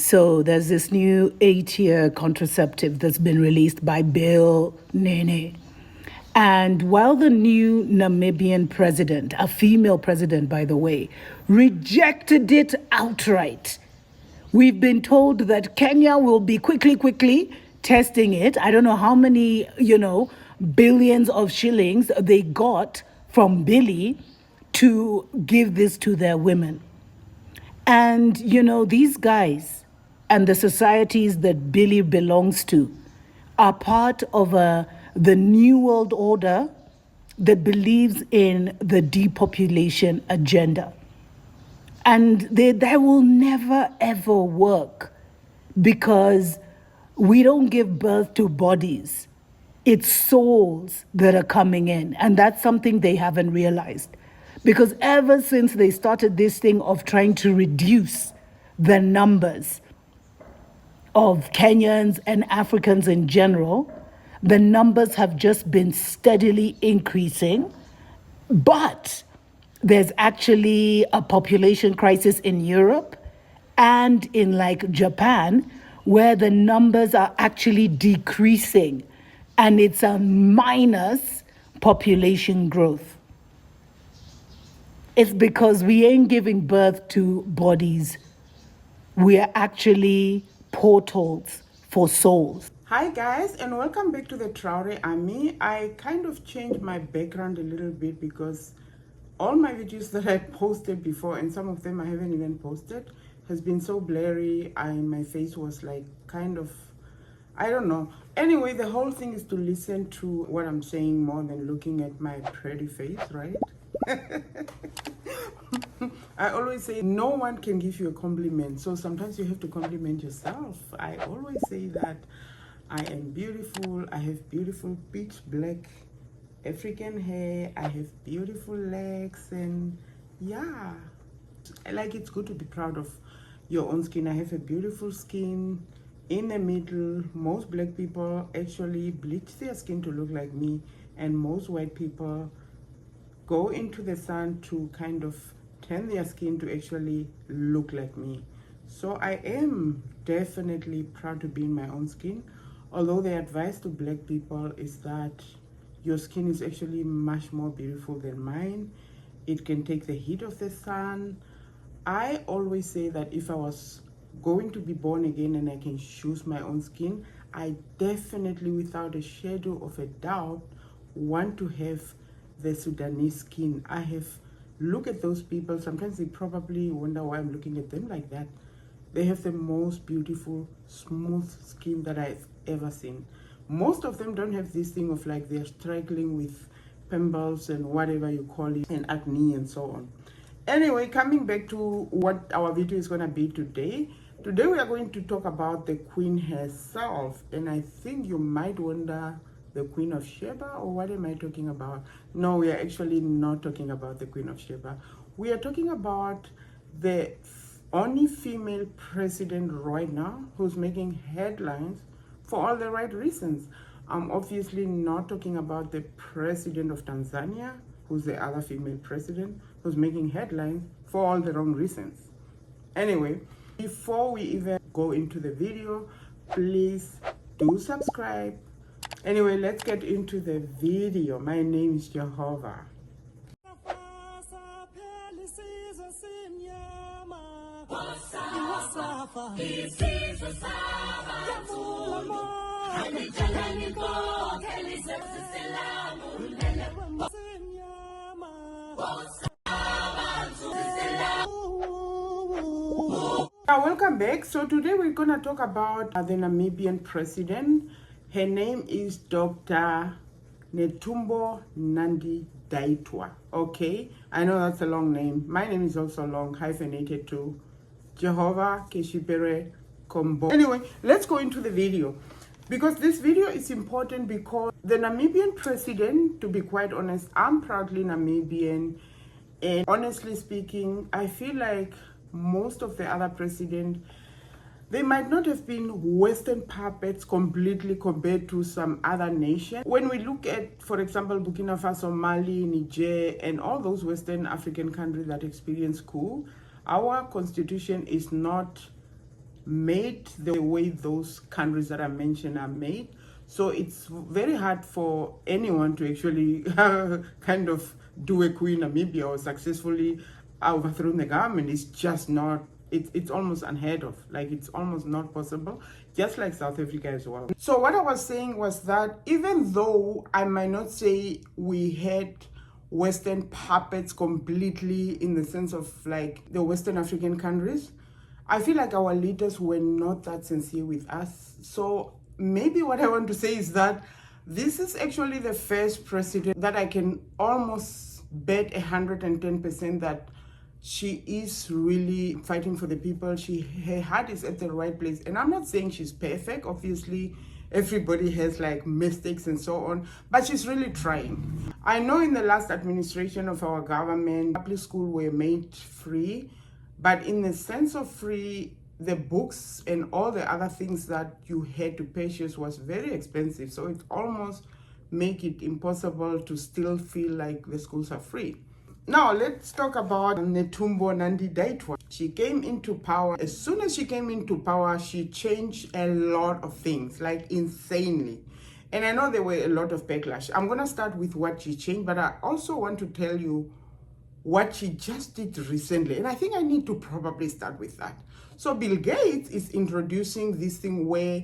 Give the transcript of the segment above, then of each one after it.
So there's this new 8-year contraceptive that's been released by Bill Nene. And while the new Namibian president, a female president, by the way, rejected it outright, we've been told that Kenya will be quickly testing it. I don't know how many, billions of shillings they got from Billy to give this to their women. And, these guys and the societies that Billy belongs to are part of the New World Order that believes in the depopulation agenda. And that will never, ever work because we don't give birth to bodies. It's souls that are coming in. And that's something they haven't realized. Because ever since they started this thing of trying to reduce the numbers of Kenyans and Africans in general, the numbers have just been steadily increasing. But there's actually a population crisis in Europe and in like Japan, where the numbers are actually decreasing and it's a minus population growth. It's because we ain't giving birth to bodies. We are actually portals for souls. Hi guys, and welcome back to the Traore Army. I kind of changed my background a little bit because all my videos that I posted before, and some of them I haven't even posted, has been so blurry. My face was like kind of, I don't know. Anyway, the whole thing is to listen to what I'm saying more than looking at my pretty face, right? I always say no one can give you a compliment, so sometimes you have to compliment yourself. I always say that I am beautiful. I have beautiful pitch black African hair. I have beautiful legs, and yeah, it's good to be proud of your own skin. I have a beautiful skin in the middle. Most black people actually bleach their skin to look like me, and most white people go into the sun to kind of tan their skin to actually look like me. So I am definitely proud to be in my own skin, although the advice to black people is that your skin is actually much more beautiful than mine. It can take the heat of the sun. I always say that if I was going to be born again and I can choose my own skin, I definitely, without a shadow of a doubt, want to have the Sudanese skin. Look at those people. Sometimes they probably wonder why I'm looking at them like that. They have the most beautiful, smooth skin that I've ever seen. Most of them don't have this thing of like they're struggling with pimples and whatever you call it, and acne and so on. Anyway, coming back to what our video is going to be today. Today we are going to talk about the Queen herself. And I think you might wonder, the Queen of Sheba, or what am I talking about? No, we are actually not talking about the Queen of Sheba. We are talking about the only female president right now who's making headlines for all the right reasons. I'm obviously not talking about the president of Tanzania, who's the other female president, who's making headlines for all the wrong reasons. Anyway, before we even go into the video, please do subscribe. Anyway, let's get into the video. My name is Jehovah. Welcome back. So today we're going to talk about the Namibian president. Her name is Dr. Netumbo Nandi Daitwa. Okay, I know that's a long name. My name is also long, hyphenated too. Jehovah Keshipere Kombo. Anyway, let's go into the video, because this video is important because the Namibian president, to be quite honest, I'm proudly Namibian, and honestly speaking, I feel like most of the other presidents, they might not have been Western puppets completely compared to some other nation. When we look at, for example, Burkina Faso, Mali, Niger, and all those Western African countries that experience coup, our constitution is not made the way those countries that I mentioned are made. So it's very hard for anyone to actually kind of do a coup in Namibia or successfully overthrow the government. It's just not, it's almost unheard of. Like it's almost not possible, just like South Africa as well. So what I was saying was that even though I might not say we had Western puppets completely in the sense of like the Western African countries, I feel like our leaders were not that sincere with us. So maybe what I want to say is that this is actually the first president that I can almost bet 110% that she is really fighting for the people. Her heart is at the right place. And I'm not saying she's perfect. Obviously, everybody has like mistakes and so on, but she's really trying. I know in the last administration of our government, public schools were made free, but in the sense of free, the books and all the other things that you had to purchase was very expensive. So it almost make it impossible to still feel like the schools are free. Now let's talk about Netumbo Nandi-Ndaitwah. She came into power. As soon as she came into power, she changed a lot of things, like insanely. And I know there were a lot of backlash. I'm gonna start with what she changed, but I also want to tell you what she just did recently. And I think I need to probably start with that. So Bill Gates is introducing this thing where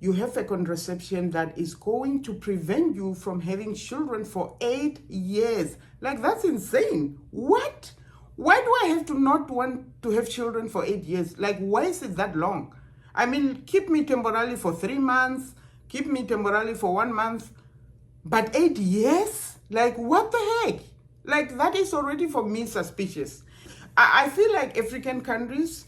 you have a contraception that is going to prevent you from having children for 8 years. Like, that's insane. What? Why do I have to not want to have children for 8 years? Like, why is it that long? I mean, keep me temporarily for 3 months, keep me temporarily for 1 month, but 8 years? Like, what the heck? Like, that is already for me suspicious. I feel like African countries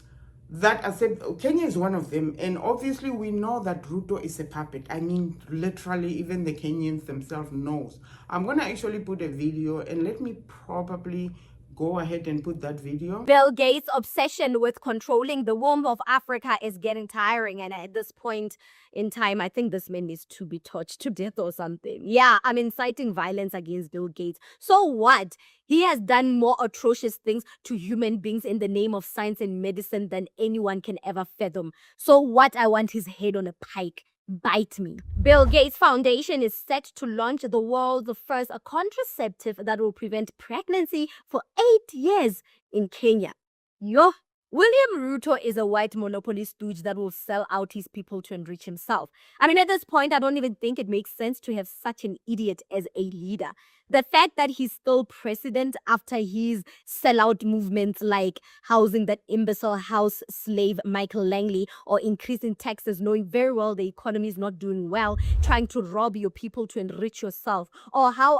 that accept, Kenya is one of them. And obviously we know that Ruto is a puppet. I mean, literally, even the Kenyans themselves knows. I'm going to actually put a video, and let me probably go ahead and put that video. Bill Gates' obsession with controlling the womb of Africa is getting tiring. And at this point in time, I think this man needs to be tortured to death or something. Yeah, I'm inciting violence against Bill Gates. So what? He has done more atrocious things to human beings in the name of science and medicine than anyone can ever fathom. So what? I want his head on a pike. Bite me. Bill Gates Foundation is set to launch the world's first contraceptive that will prevent pregnancy for 8 years in Kenya. Yo, William Ruto is a white monopoly stooge that will sell out his people to enrich himself. I mean, at this point, I don't even think it makes sense to have such an idiot as a leader. The fact that he's still president after his sellout movements like housing that imbecile house slave Michael Langley or increasing taxes, knowing very well the economy is not doing well, trying to rob your people to enrich yourself. Or how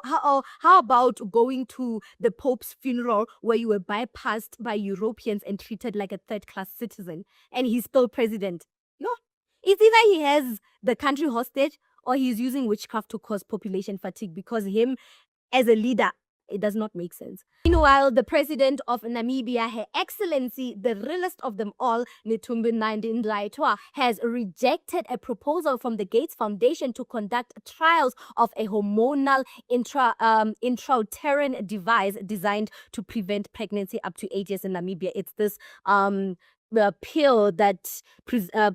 about going to the Pope's funeral where you were bypassed by Europeans and treated like a third-class citizen, and he's still president? No, it's either he has the country hostage or he's using witchcraft to cause population fatigue, because him as a leader, it does not make sense. Meanwhile, the president of Namibia, Her Excellency, the realest of them all, Netumbo Nandi-Ndaitwah, has rejected a proposal from the Gates Foundation to conduct trials of a hormonal intrauterine device designed to prevent pregnancy up to 8 years in Namibia. It's this the pill that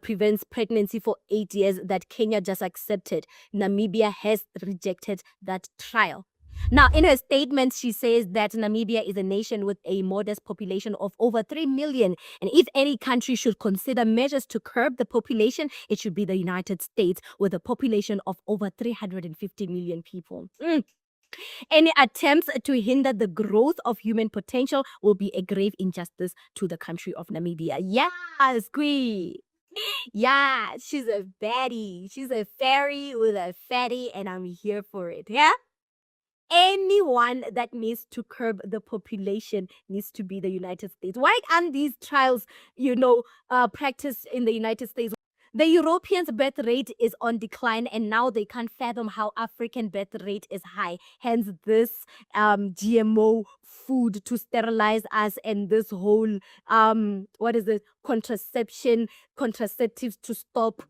prevents pregnancy for 8 years that Kenya just accepted. Namibia has rejected that trial. Now, in her statement, she says that Namibia is a nation with a modest population of over 3 million. And if any country should consider measures to curb the population, it should be the United States, with a population of over 350 million people. Any attempts to hinder the growth of human potential will be a grave injustice to the country of Namibia. Yes, queen. Yeah, she's a baddie. She's a fairy with a fatty, and I'm here for it. Yeah? Anyone that needs to curb the population needs to be the United States. Why aren't these trials, practiced in the United States? The Europeans' birth rate is on decline, and now they can't fathom how African birth rate is high. Hence, this GMO food to sterilize us, and this whole contraceptives to stop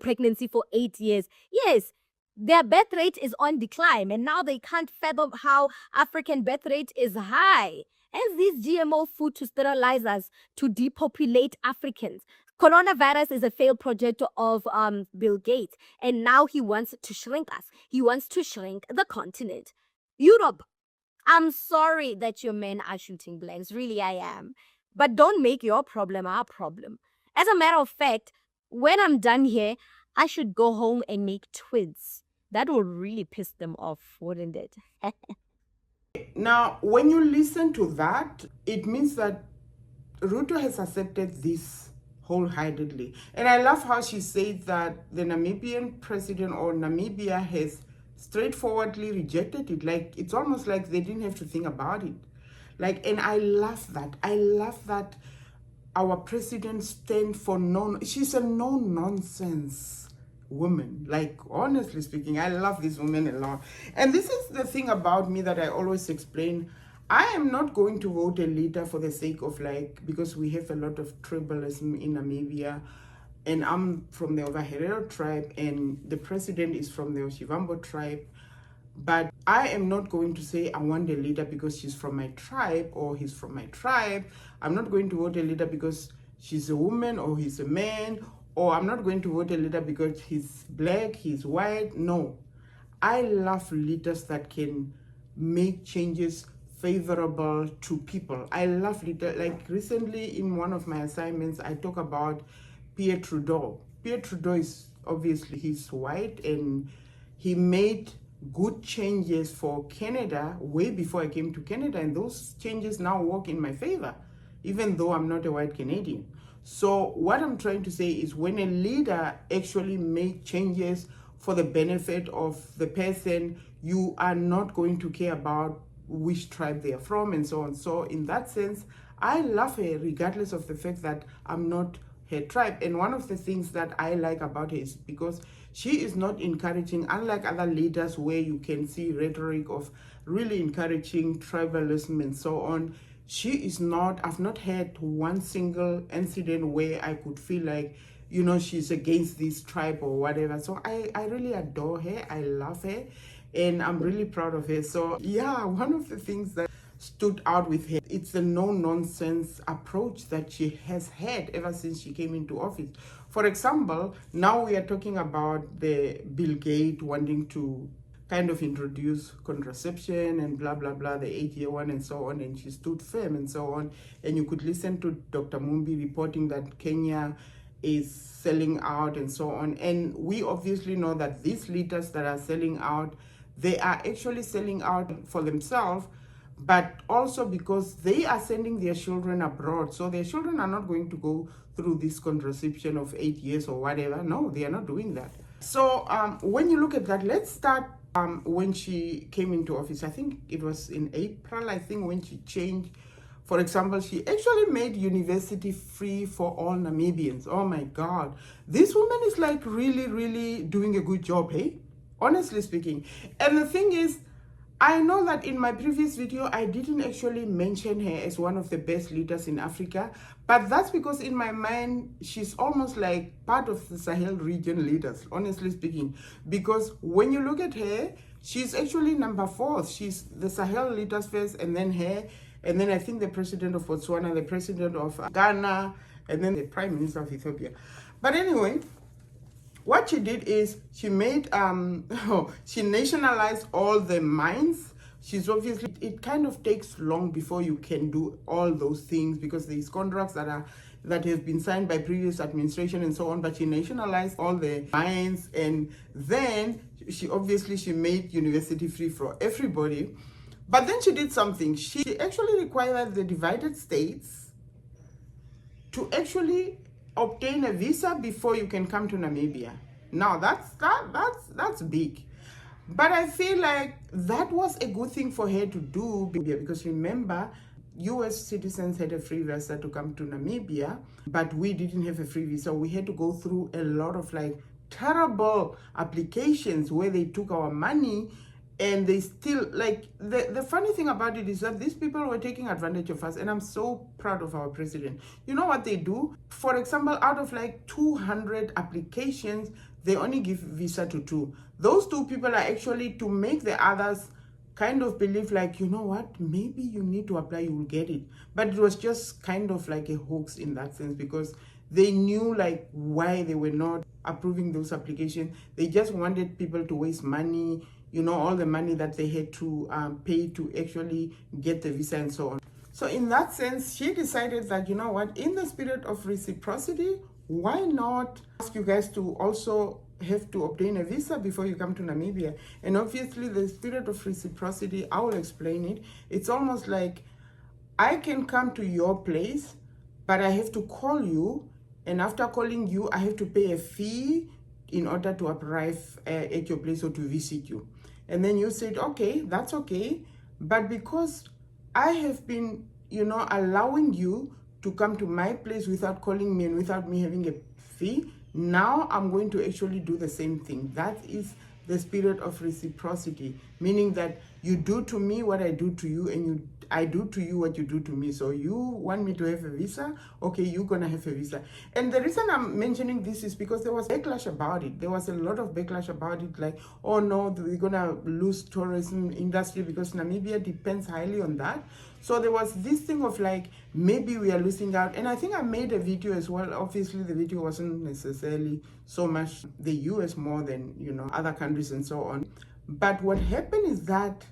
pregnancy for 8 years. Yes, their birth rate is on decline, and now they can't fathom how African birth rate is high. and these GMO food to sterilize us, to depopulate Africans. Coronavirus is a failed project of Bill Gates, and now he wants to shrink us. He wants to shrink the continent. Europe, I'm sorry that your men are shooting blanks. Really, I am. But don't make your problem our problem. As a matter of fact, when I'm done here, I should go home and make twids. That will really piss them off, wouldn't it? Now, when you listen to that, it means that Ruto has accepted this wholeheartedly. And I love how she said that the Namibian president or Namibia has straightforwardly rejected it. Like, it's almost like they didn't have to think about it. Like, and I love that. I love that our president stands for she's a no-nonsense woman. Like, honestly speaking, I love this woman a lot. And this is the thing about me that I always explain. I am not going to vote a leader for the sake of, like, because we have a lot of tribalism in Namibia, and I'm from the Overherero tribe, and the president is from the Oshivambo tribe. But I am not going to say I want a leader because she's from my tribe or he's from my tribe. I'm not going to vote a leader because she's a woman or he's a man, or I'm not going to vote a leader because he's black, he's white. No. I love leaders that can make changes favorable to people. I love leaders. Like, recently in one of my assignments, I talk about Pierre Trudeau. Pierre Trudeau is obviously, he's white, and he made good changes for Canada way before I came to Canada, and those changes now work in my favor, even though I'm not a white Canadian. So what I'm trying to say is, when a leader actually make changes for the benefit of the person, you are not going to care about which tribe they are from and so on. So in that sense, I love her regardless of the fact that I'm not her tribe. And one of the things that I like about her is because she is not encouraging, unlike other leaders where you can see rhetoric of really encouraging tribalism and so on. She is not, I've not had one single incident where I could feel like, you know, she's against this tribe or whatever. So I really adore her. I love her. And I'm really proud of her. So yeah, one of the things that stood out with her, it's the no-nonsense approach that she has had ever since she came into office. For example, now we are talking about the Bill Gates wanting to kind of introduce contraception and blah, blah, blah, the 8-year one and so on, and she stood firm and so on. And you could listen to Dr. Mumbi reporting that Kenya is selling out and so on. And we obviously know that these leaders that are selling out, they are actually selling out for themselves, but also because they are sending their children abroad. So their children are not going to go through this contraception of 8 years or whatever. No, they are not doing that. So when you look at that, let's start when she came into office. I think it was in April, I think, when she changed. For example, she actually made university free for all Namibians. Oh my God. This woman is like really, really doing a good job, hey? Honestly speaking. And the thing is, I know that in my previous video, I didn't actually mention her as one of the best leaders in Africa, but that's because in my mind, she's almost like part of the Sahel region leaders, honestly speaking, because when you look at her, she's actually number 4. She's the Sahel leaders first, and then her, and then I think the president of Botswana, the president of Ghana, and then the prime minister of Ethiopia. But anyway, what she did is she made, she nationalized all the mines. She's obviously, it kind of takes long before you can do all those things because there's contracts that have been signed by previous administration and so on, but she nationalized all the mines, and then she made university free for everybody. But then she did something. She actually required the divided states to actually obtain a visa before you can come to Namibia. Now that's big. But I feel like that was a good thing for her to do, because remember, US citizens had a free visa to come to Namibia, but we didn't have a free visa. We had to go through a lot of like terrible applications where they took our money. And they still, like, the funny thing about it is that these people were taking advantage of us. And I'm so proud of our president. You know what they do? For example, out of like 200 applications, they only give visa to 2. Those 2 people are actually to make the others kind of believe like, you know what, maybe you need to apply, you will get it. But it was just kind of like a hoax in that sense, because they knew like why they were not approving those applications. They just wanted people to waste money, you know, all the money that they had to pay to actually get the visa and so on. So in that sense, she decided that, you know what, in the spirit of reciprocity, why not ask you guys to also have to obtain a visa before you come to Namibia? And obviously the spirit of reciprocity, I will explain it. It's almost like I can come to your place, but I have to call you, and after calling you, I have to pay a fee in order to arrive at your place or to visit you. And then you said, okay, that's okay, but because I have been, you know, allowing you to come to my place without calling me and without me having a fee, now I'm going to actually do the same thing. That is the spirit of reciprocity, meaning that you do to me what I do to you, and I do to you what you do to me. So you want me to have a visa? Okay, you're gonna have a visa. And the reason I'm mentioning this is because there was backlash about it. There was a lot of backlash about it, like, oh no, we're gonna lose tourism industry because Namibia depends highly on that. So there was this thing of like, maybe we are losing out. And I think I made a video as well. Obviously the video wasn't necessarily so much the US more than, you know, other countries and so on. But what happened is that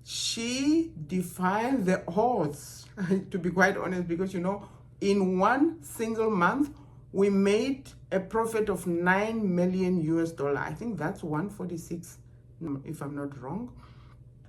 she defied the odds, to be quite honest, because, you know, in one single month, we made a profit of 9 million US dollar. I think that's 146, if I'm not wrong.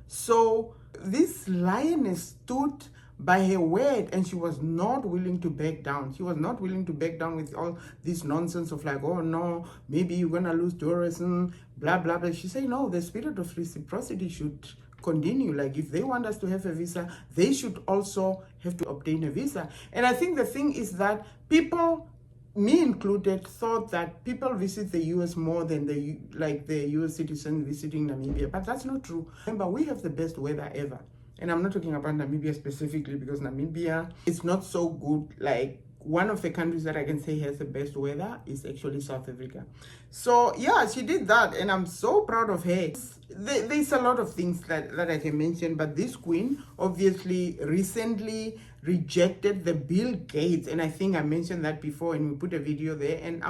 So this lioness stood by her word, and she was not willing to back down. She was not willing to back down with all this nonsense of like, oh no, maybe you're gonna lose tourism, blah blah blah. She said, no, the spirit of reciprocity should continue. Like, if they want us to have a visa, they should also have to obtain a visa. And I think the thing is that people, me included, thought that people visit the US more than the US citizens visiting Namibia, but that's not true. Remember, we have the best weather ever. And I'm not talking about Namibia specifically, because Namibia is not so good. Like, one of the countries that I can say has the best weather is actually South Africa. So yeah, she did that, and I'm so proud of her. There's a lot of things that I can mention, but this queen obviously recently rejected the Bill Gates, and I think I mentioned that before, and we put a video there, and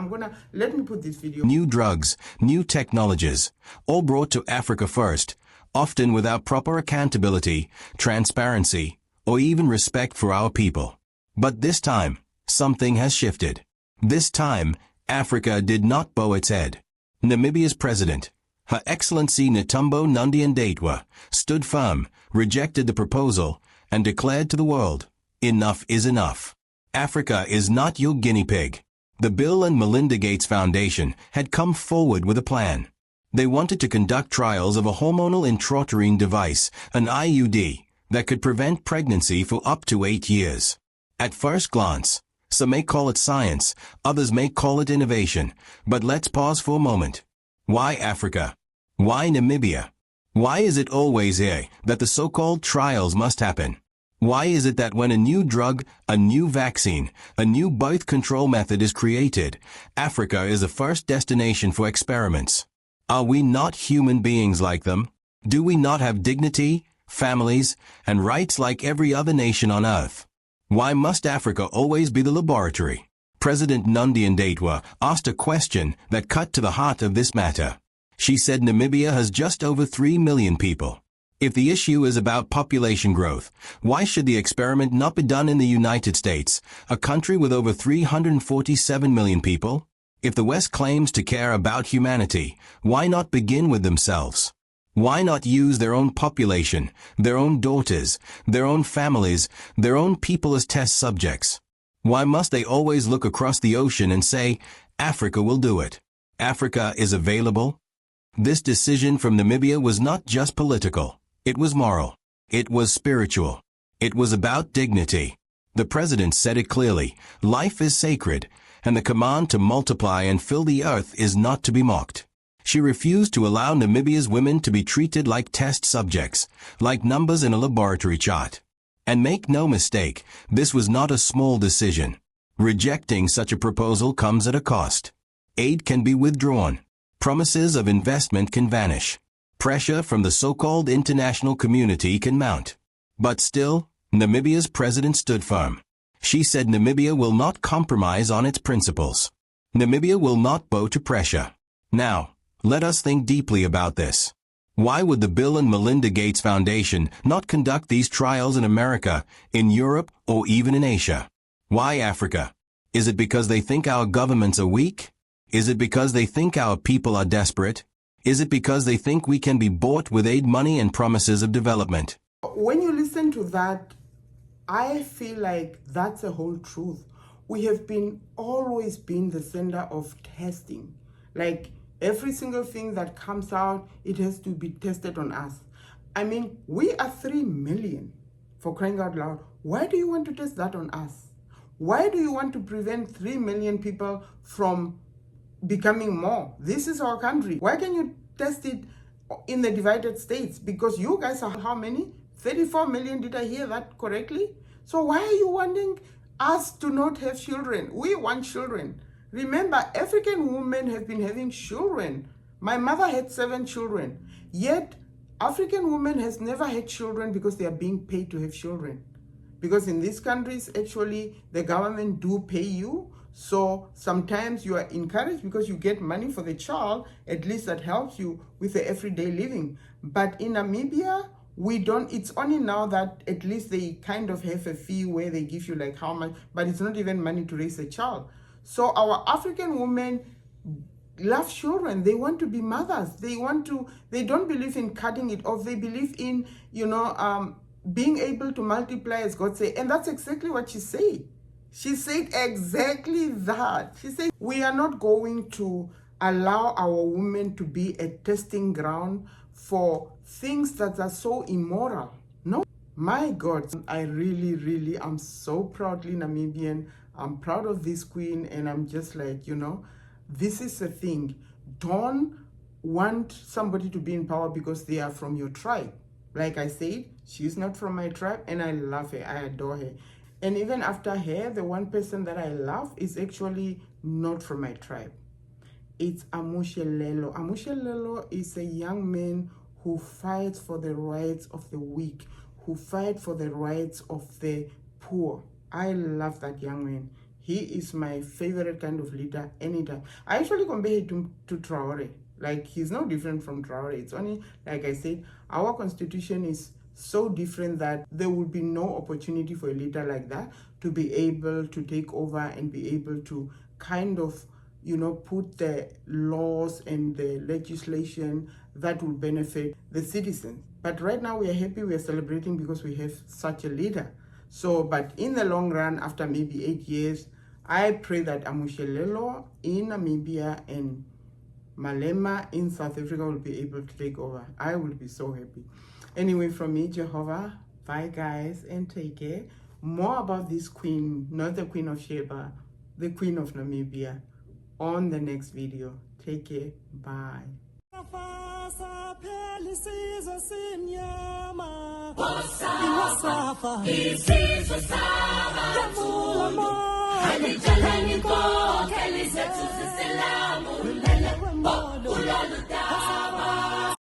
let me put this video. New drugs, new technologies, all brought to Africa first, often without proper accountability, transparency, or even respect for our people. But this time, something has shifted. This time, Africa did not bow its head. Namibia's president, Her Excellency Netumbo Nandi-Ndaitwah, stood firm, rejected the proposal, and declared to the world, enough is enough. Africa is not your guinea pig. The Bill and Melinda Gates Foundation had come forward with a plan. They wanted to conduct trials of a hormonal intrauterine device, an IUD, that could prevent pregnancy for up to 8 years. At first glance, some may call it science, others may call it innovation, but let's pause for a moment. Why Africa? Why Namibia? Why is it always here that the so-called trials must happen? Why is it that when a new drug, a new vaccine, a new birth control method is created, Africa is the first destination for experiments? Are we not human beings like them? Do we not have dignity, families, and rights like every other nation on earth? Why must Africa always be the laboratory? President Nandi-Ndaitwah asked a question that cut to the heart of this matter. She said Namibia has just over 3 million people. If the issue is about population growth, why should the experiment not be done in the United States, a country with over 347 million people? If the West claims to care about humanity, why not begin with themselves? Why not use their own population, their own daughters, their own families, their own people as test subjects? Why must they always look across the ocean and say, Africa will do it? Africa is available? This decision from Namibia was not just political. It was moral. It was spiritual. It was about dignity. The president said it clearly, life is sacred, and the command to multiply and fill the earth is not to be mocked. She refused to allow Namibia's women to be treated like test subjects, like numbers in a laboratory chart. And make no mistake, this was not a small decision. Rejecting such a proposal comes at a cost. Aid can be withdrawn. Promises of investment can vanish. Pressure from the so-called international community can mount. But still, Namibia's president stood firm. She said Namibia will not compromise on its principles. Namibia will not bow to pressure. Now, let us think deeply about this. Why would the Bill and Melinda Gates Foundation not conduct these trials in America, in Europe, or even in Asia? Why Africa? Is it because they think our governments are weak? Is it because they think our people are desperate? Is it because they think we can be bought with aid money and promises of development? When you listen to that, I feel like that's the whole truth. We have always been the center of testing. Like every single thing that comes out, it has to be tested on us. I mean, we are 3 million, for crying out loud. Why do you want to test that on us? Why do you want to prevent 3 million people from becoming more? This is our country. Why can you test it in the divided states? Because you guys are how many? 34 million, did I hear that correctly? So why are you wanting us to not have children? We want children. Remember, African women have been having children. My mother had 7 children. Yet, African women has never had children because they are being paid to have children. Because in these countries, actually, the government do pay you. So sometimes you are encouraged because you get money for the child. At least that helps you with the everyday living. But in Namibia, we don't, it's only now that at least they kind of have a fee where they give you like how much, but it's not even money to raise a child. So our African women love children. They want to be mothers. They don't believe in cutting it off. They believe in, being able to multiply, as God said. And that's exactly what she said. She said exactly that. She said, we are not going to allow our women to be a testing ground for things that are so immoral. No, my God, I really, really am so proudly Namibian. I'm proud of this queen, and I'm just like, this is the thing. Don't want somebody to be in power because they are from your tribe. Like I said, she's not from my tribe, and I love her. I adore her. And even after her, the one person that I love is actually not from my tribe. It's Amushelelo. Amushelelo is a young man who fights for the rights of the weak, who fights for the rights of the poor. I love that young man. He is my favorite kind of leader anytime. I actually compare him to Traore. Like, he's no different from Traore. It's only, like I said, our constitution is so different that there will be no opportunity for a leader like that to be able to take over and be able to kind of, put the laws and the legislation that will benefit the citizens. But right now we are happy, we are celebrating because we have such a leader. So, but in the long run, after maybe 8 years, I pray that Amushelelo in Namibia and Malema in South Africa will be able to take over. I will be so happy. Anyway, from me, Jehovah, bye guys, and take care. More about this queen, not the Queen of Sheba, the Queen of Namibia, on the next video. Take care, bye. Isizwe saba,